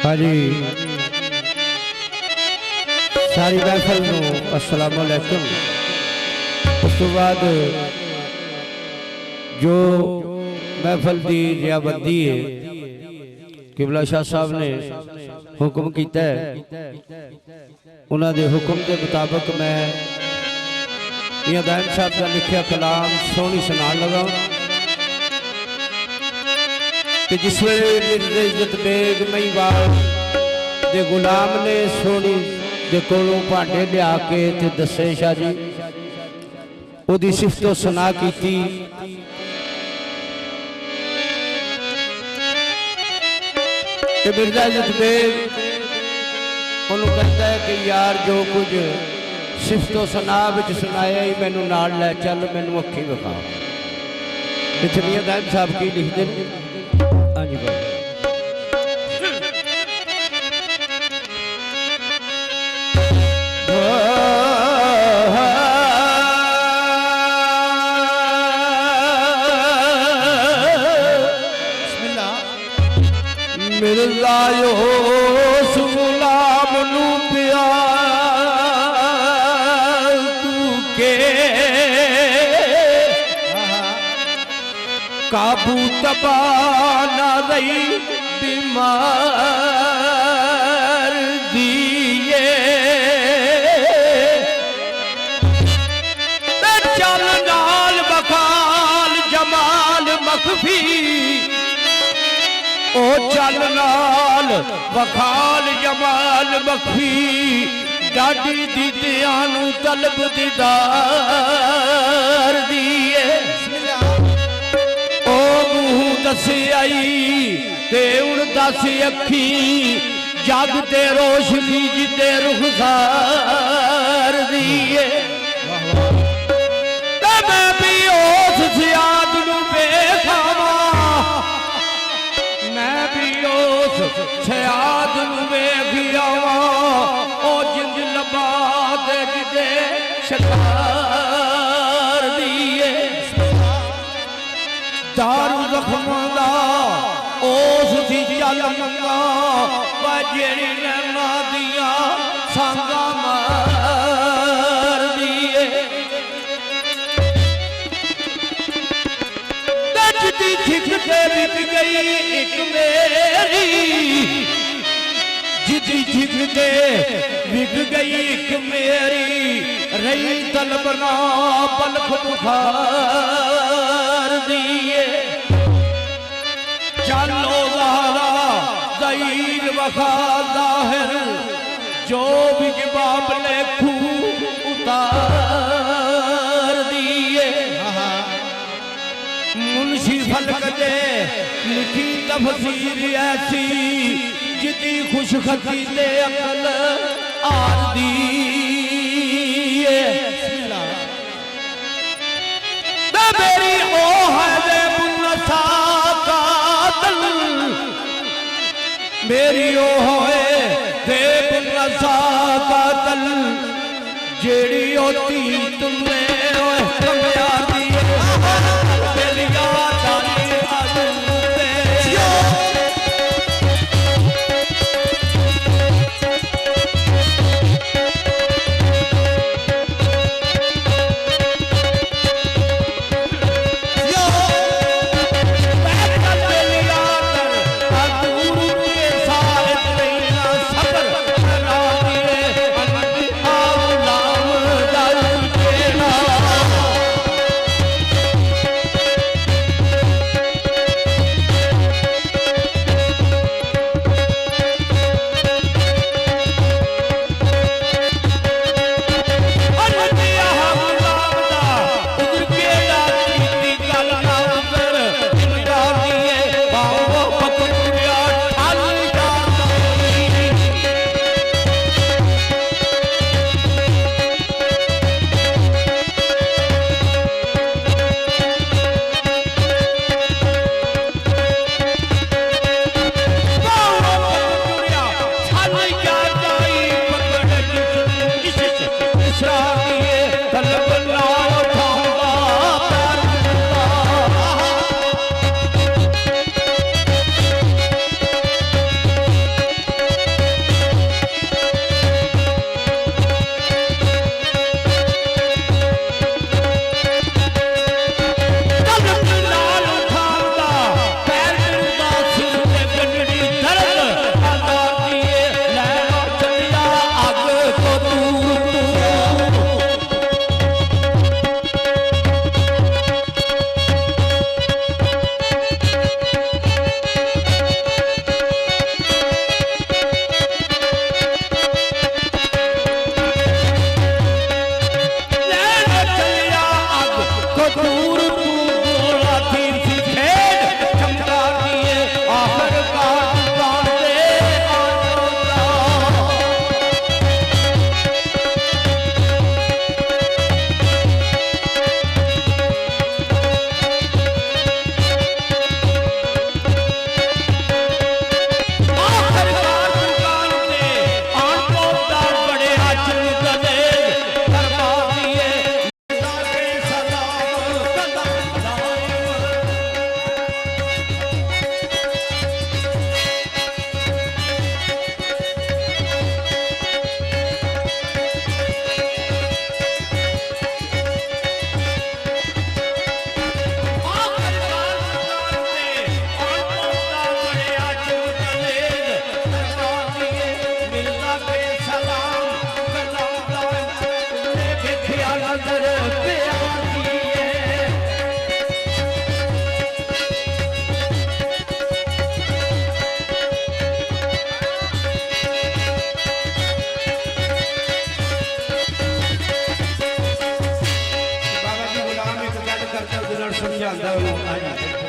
हाँ जी, सारी महफिल नूं अस्सलाम वालेकुम। उस तो बाद जो महफिल की रियाबंदी है, किबला शाह साहब ने हुक्म किया है, उन्होंने हुक्म के मुताबिक मैं दायम साहब का लिखा कलाम सोहनी सुना लगा। जिस वेले इज्जत बेग मईवाल दे गुलाम ने सोहनी दे कोलों भांडे लिया के ते दसे शाह जी ओदी सिफतो सुना की। मिर्जा इज्जत बेग उन्होंने कहता है कि यार जो कुछ सिफतो सुना विच सुनाया ही मैनू नाल लै चल, मैनू अखी विखा। इत्थे मियां दायम साहब की लिखते हैं। हाँ जी भाई, मिर्जा यो गुलाम नू प्यार तू के काबू तबा ना रही बीमार दिए चल नाल बखाल जमाल मखफी ओ चल नाल बखाल जमाल मखफी डाडी दीदियानू तलब दीदार दिए ओ मुँह दस आई ते उन दस अखी जग ते रोशनी जिते रुखसार दिए मैं भी उस सियाद नू बेखावा, मैं भी उस सियाद नू वेखियावा ओ जिंद लबा दे जिदे शिकार दिए दारू जख्मां दा उस दी चल मंगा जेड़ी नैना दियां सांगा मार दिए दजदी झिकते बिक गई एक मेरी, जिदी झिकते बिक गई एक मेरी रही तलबना पलक बुखार दिए चलो ज़हरा ज़हीर वफा ज़ाहिर जो भी जवाब ने खूब उतार दिए मुंशी फलक दे लिखी तफसीर ऐसी जिदी खुशखती दे अकल आर दिए मेरी ओ है दे मुन्नसा कातल, मेरी ओ है दे मुन्नसा कातल जेड़ी होती तुमने कमया दिए मेरी याद आनी करके ਉਹਦੇ ਨਾਲ ਸਮਝਾਉਂਦਾ ਉਹਨੂੰ ਆ ਜਾ